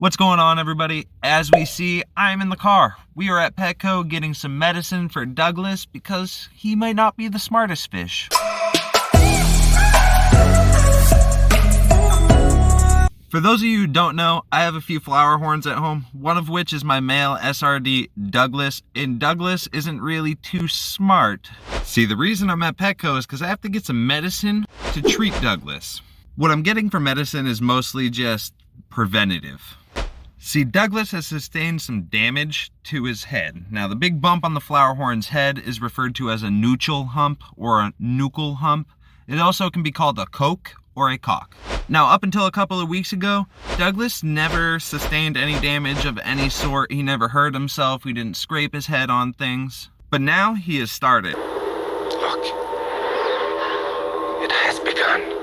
What's going on, everybody? As we see, I'm in the car. We are at Petco getting some medicine for Douglas because he might not be the smartest fish. For those of you who don't know, I have a few Flowerhorns at home, one of which is my male SRD Douglas, and Douglas isn't really too smart. See, the reason I'm at Petco is because I have to get some medicine to treat Douglas. What I'm getting for medicine is mostly just preventative. See, Douglas has sustained some damage to his head. Now, the big bump on the Flowerhorn's head is referred to as a nuchal hump or a nuchal hump. It also can be called a coke or a cock. Now, up until a couple of weeks ago, Douglas never sustained any damage of any sort. He never hurt himself. We didn't scrape his head on things. But now he has started. Look, it has begun.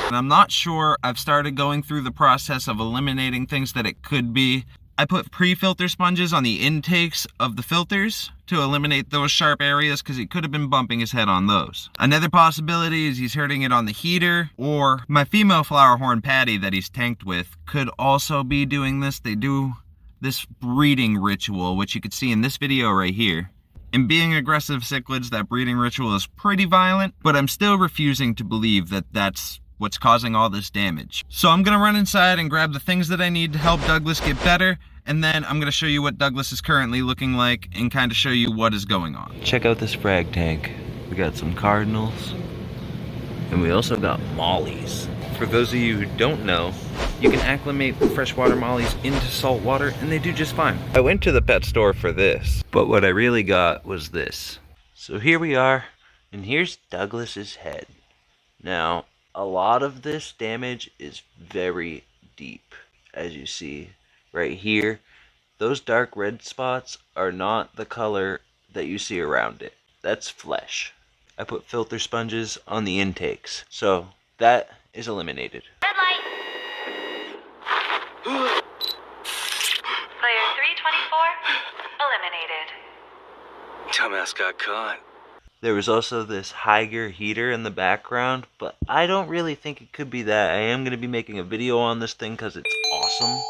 And I'm not sure. I've started going through the process of eliminating things that it could be. I put pre-filter sponges on the intakes of the filters to eliminate those sharp areas because he could have been bumping his head on those. Another possibility is he's hurting it on the heater, or my female Flowerhorn Patty that he's tanked with could also be doing this. They do this breeding ritual, which you could see in this video right here. And being aggressive cichlids, that breeding ritual is pretty violent, but I'm still refusing to believe that that's what's causing all this damage. So I'm gonna run inside and grab the things that I need to help Douglas get better, and then I'm gonna show you what Douglas is currently looking like and kind of show you what is going on. Check out this frag tank. We got some cardinals, and we also got mollies. For those of you who don't know, you can acclimate freshwater mollies into salt water, and they do just fine. I went to the pet store for this, but what I really got was this. So here we are, and here's Douglas's head. Now, a lot of this damage is very deep, as you see right here. Those dark red spots are not the color that you see around it. That's flesh. I put filter sponges on the intakes, so that is eliminated. Red light. Player 324 eliminated. Dumbass got caught. There was also this Hygger heater in the background, but I don't really think it could be that. I am going to be making a video on this thing because it's awesome.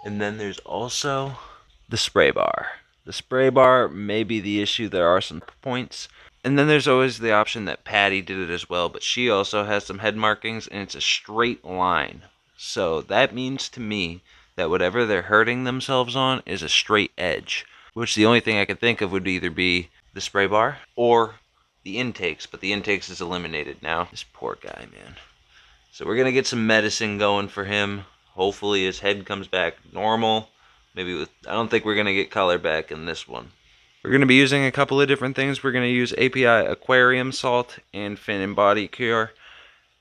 And then there's also the spray bar. The spray bar may be the issue. There are some points. And then there's always the option that Patty did it as well, but she also has some head markings, and it's a straight line. So that means to me that whatever they're hurting themselves on is a straight edge, which the only thing I could think of would either be the spray bar or the intakes, but the intakes is eliminated now. This poor guy, man. So we're gonna get some medicine going for him. Hopefully his head comes back normal. Maybe with, I don't think we're gonna get color back in this one. We're gonna be using a couple of different things. We're gonna use API Aquarium salt and Fin and Body Cure.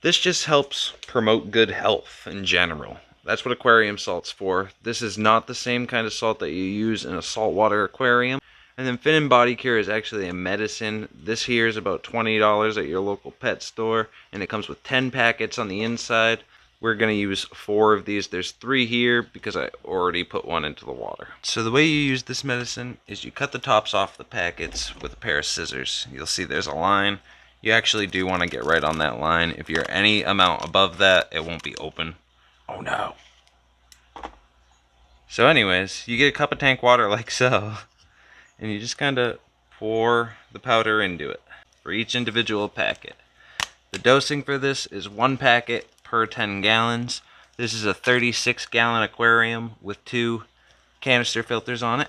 This just helps promote good health in general. That's what aquarium salt's for. This is not the same kind of salt that you use in a saltwater aquarium. And then Fin and Body Cure is actually a medicine. This here is about $20 at your local pet store, and it comes with 10 packets on the inside. We're going to use 4 of these. There's 3 here because I already put one into the water. So the way you use this medicine is you cut the tops off the packets with a pair of scissors. You'll see there's a line. You actually do want to get right on that line. If you're any amount above that, it won't be open. Oh no. So anyways, you get a cup of tank water like so. And you just kind of pour the powder into it for each individual packet. The dosing for this is 1 packet per 10 gallons. This is a 36-gallon aquarium with 2 canister filters on it.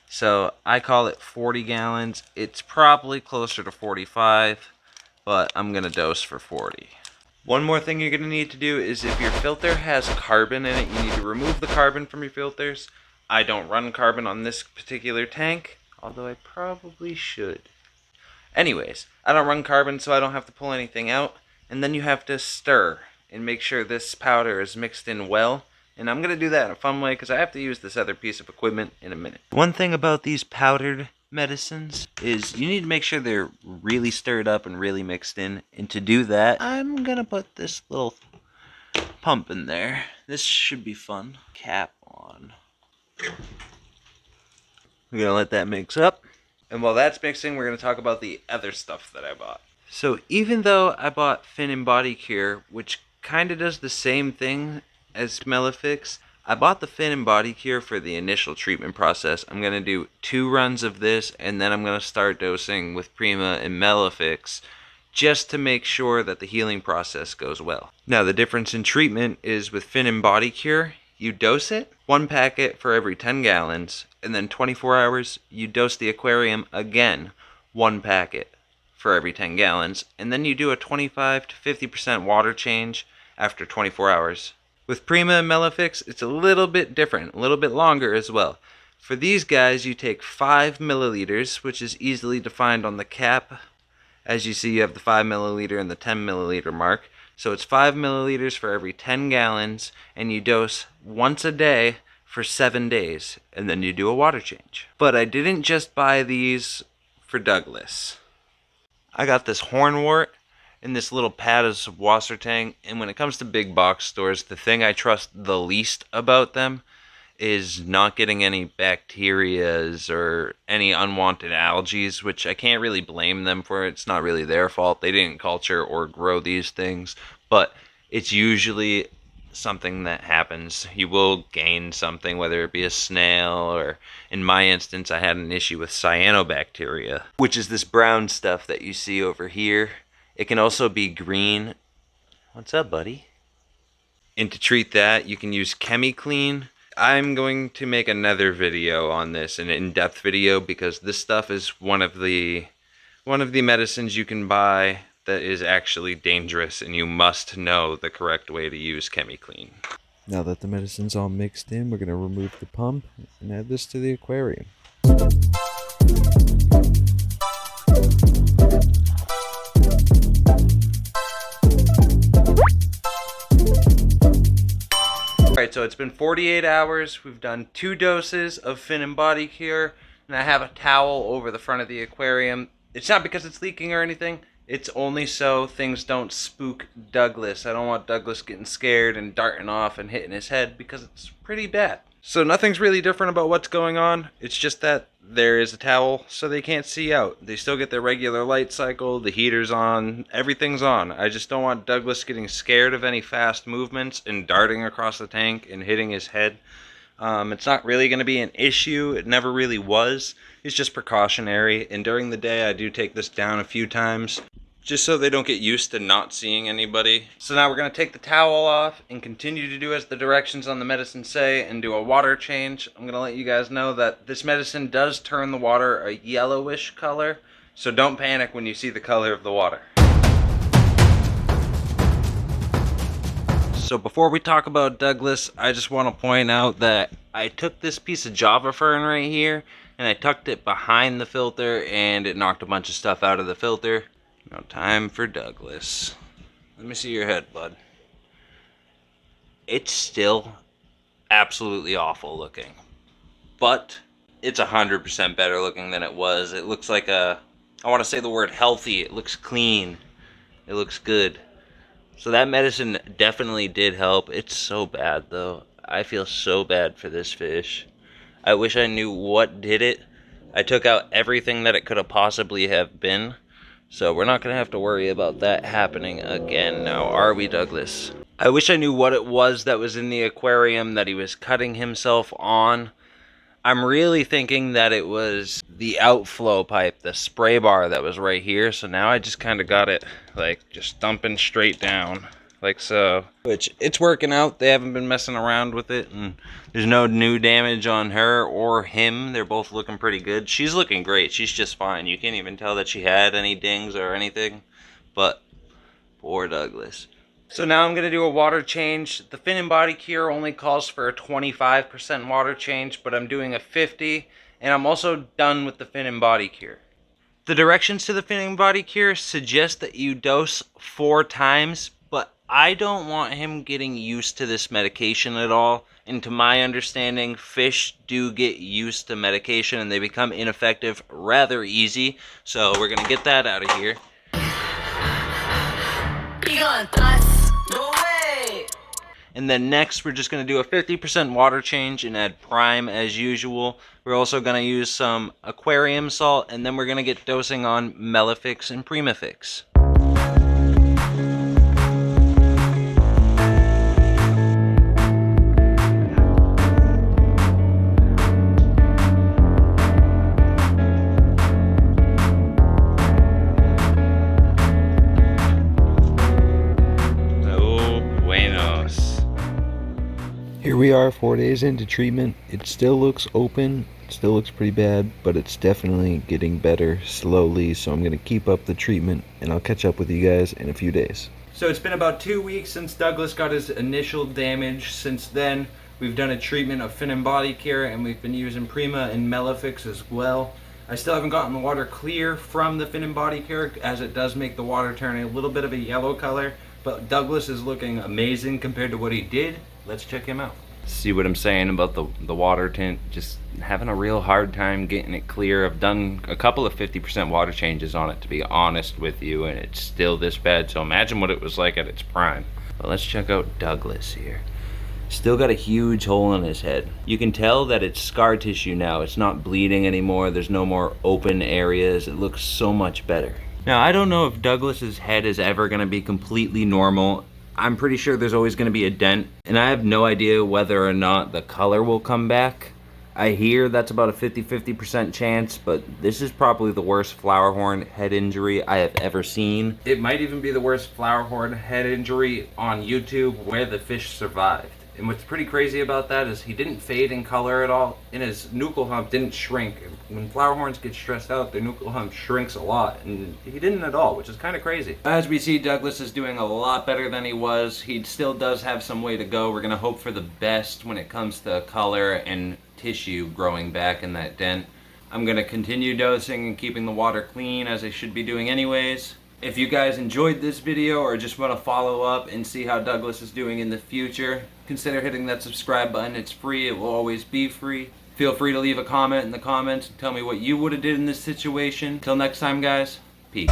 So I call it 40 gallons. It's probably closer to 45, but I'm going to dose for 40. One more thing you're going to need to do is if your filter has carbon in it, you need to remove the carbon from your filters. I don't run carbon on this particular tank, although I probably should. Anyways, I don't run carbon, so I don't have to pull anything out. And then you have to stir and make sure this powder is mixed in well. And I'm going to do that in a fun way because I have to use this other piece of equipment in a minute. One thing about these powdered medicines is you need to make sure they're really stirred up and really mixed in. And to do that, I'm going to put this little pump in there. This should be fun. Cap on. We're going to let that mix up. And while that's mixing, we're going to talk about the other stuff that I bought. So even though I bought Fin and Body Cure, which kind of does the same thing as Melifix. I bought the Fin and Body Cure for the initial treatment process. I'm going to do 2 runs of this, and then I'm going to start dosing with Prima and Melifix just to make sure that the healing process goes well. Now, the difference in treatment is with Fin and Body Cure, you dose it, 1 packet for every 10 gallons, and then 24 hours, you dose the aquarium again, 1 packet for every 10 gallons, and then you do a 25 to 50% water change after 24 hours. With Prima and Melifix, it's a little bit different, a little bit longer as well. For these guys, you take 5 milliliters, which is easily defined on the cap. As you see, you have the 5 milliliter and the 10 milliliter mark. So it's 5 milliliters for every 10 gallons, and you dose once a day for 7 days, and then you do a water change. But I didn't just buy these for Douglas. I got this hornwort in this little pad of Wassertang, and when it comes to big box stores, the thing I trust the least about them is not getting any bacterias or any unwanted algae, which I can't really blame them for. It's not really their fault. They didn't culture or grow these things, but it's usually something that happens. You will gain something, whether it be a snail, or in my instance, I had an issue with cyanobacteria, which is this brown stuff that you see over here. It can also be green. What's up, buddy? And to treat that, you can use ChemiClean. I'm going to make another video on this, an in-depth video, because this stuff is one of the medicines you can buy that is actually dangerous, and you must know the correct way to use ChemiClean. Now that the medicine's all mixed in, we're going to remove the pump and add this to the aquarium. Alright, so it's been 48 hours. We've done 2 doses of Fin and Body Cure, and I have a towel over the front of the aquarium. It's not because it's leaking or anything. It's only so things don't spook Douglas. I don't want Douglas getting scared and darting off and hitting his head, because it's pretty bad. So nothing's really different about what's going on. It's just that there is a towel so they can't see out. They still get their regular light cycle, the heater's on, everything's on. I just don't want Douglas getting scared of any fast movements and darting across the tank and hitting his head. It's not really going to be an issue. It never really was. It's just precautionary. And during the day, I do take this down a few times, just so they don't get used to not seeing anybody. So now we're going to take the towel off and continue to do as the directions on the medicine say and do a water change. I'm going to let you guys know that this medicine does turn the water a yellowish color, so don't panic when you see the color of the water. So before we talk about Douglas, I just want to point out that I took this piece of Java fern right here and I tucked it behind the filter, and it knocked a bunch of stuff out of the filter. Now time for Douglas. Let me see your head, bud. It's still absolutely awful looking, but it's 100% better looking than it was. It looks like I want to say the word healthy. It looks clean. It looks good. So that medicine definitely did help. It's so bad though. I feel so bad for this fish. I wish I knew what did it. I took out everything that it could have possibly have been. So we're not going to have to worry about that happening again now, are we, Douglas? I wish I knew what it was that was in the aquarium that he was cutting himself on. I'm really thinking that it was the outflow pipe, the spray bar that was right here. So now I just kind of got it like just dumping straight down like so. Which it's working out. They haven't been messing around with it, and there's no new damage on her or him. They're both looking pretty good. She's looking great. She's just fine. You can't even tell that she had any dings or anything. But poor Douglas. So now I'm going to do a water change. The Fin and Body Cure only calls for a 25% water change, but I'm doing a 50, and I'm also done with the Fin and Body Cure. The directions to the Fin and Body Cure suggest that you dose 4 times, but I don't want him getting used to this medication at all. And to my understanding, fish do get used to medication and they become ineffective rather easy. So we're going to get that out of here. And then next, we're just going to do a 50% water change and add prime as usual. We're also going to use some aquarium salt, and then we're going to get dosing on Melifix and Primafix. Here we are 4 days into treatment. It still looks open, it still looks pretty bad, but it's definitely getting better slowly, so I'm gonna keep up the treatment and I'll catch up with you guys in a few days. So it's been about 2 weeks since Douglas got his initial damage. Since then, we've done a treatment of fin and body care, and we've been using Prima and Melifix as well. I still haven't gotten the water clear from the fin and body care, as it does make the water turn a little bit of a yellow color, but Douglas is looking amazing compared to what he did. Let's check him out. See what I'm saying about the water tint? Just having a real hard time getting it clear. I've done a couple of 50% water changes on it, to be honest with you, and it's still this bad. So imagine what it was like at its prime. But let's check out Douglas here. Still got a huge hole in his head. You can tell that it's scar tissue now. It's not bleeding anymore. There's no more open areas. It looks so much better. Now, I don't know if Douglas's head is ever gonna be completely normal. I'm pretty sure there's always gonna be a dent, and I have no idea whether or not the color will come back. I hear that's about a 50-50% chance, but this is probably the worst Flowerhorn head injury I have ever seen. It might even be the worst Flowerhorn head injury on YouTube where the fish survived. And what's pretty crazy about that is he didn't fade in color at all, and his nuchal hump didn't shrink. When flowerhorns get stressed out, their nuchal hump shrinks a lot, and he didn't at all, which is kind of crazy. As we see, Douglas is doing a lot better than he was. He still does have some way to go. We're gonna hope for the best when it comes to color and tissue growing back in that dent. I'm gonna continue dosing and keeping the water clean, as I should be doing anyways. If you guys enjoyed this video or just want to follow up and see how Douglas is doing in the future, consider hitting that subscribe button. It's free. It will always be free. Feel free to leave a comment in the comments and tell me what you would have did in this situation. Till next time, guys, peace.